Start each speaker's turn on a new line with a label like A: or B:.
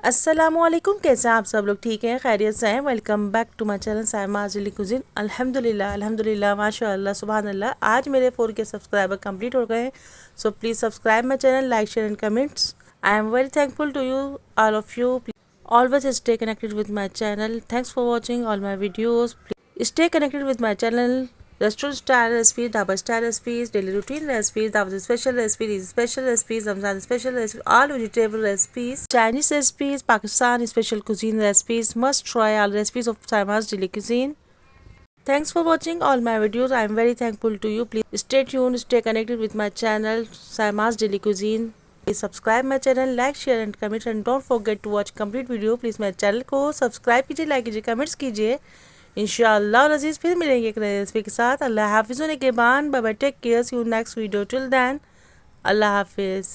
A: अस्सलामुअलैकुम, कैसे हैं आप सब लोग? ठीक हैं, खैरियत से हैं? Welcome back to my channel सैमाअज़गहाली कुज़ीन। अल्हम्दुलिल्लाह अल्हम्दुलिल्लाह माशाअल्लाह सुभान अल्लाह। आज मेरे 4K सब्सक्राइबर कंप्लीट हो गए हैं। So please subscribe my channel, like share and comments. I am very thankful to you all of you. Always stay connected with my channel. Thanks for watching all my videos. Please stay connected with my channel. Restaurant style recipes, double style recipes, daily routine recipes, that was special recipes, special recipes, Ramzan special recipes, all vegetable recipes, Chinese recipes, Pakistani special cuisine recipes, must try all recipes of Saima's daily cuisine. Thanks for watching all my videos. I am very thankful to you. Please stay tuned, stay connected with my channel, Saima's Daily Cuisine. Please subscribe my channel, like, share and comment, and don't forget to watch complete video. Please मेरे channel को subscribe कीजिए, like कीजिए, comments कीजिए। इंशाअल्लाह अज़ीज़ फिर मिलेंगे एक नए रेसिपी के साथ। अल्लाह हाफिज़, के बान bye bye, take care, see you next video. Till then अल्लाह हाफिज़।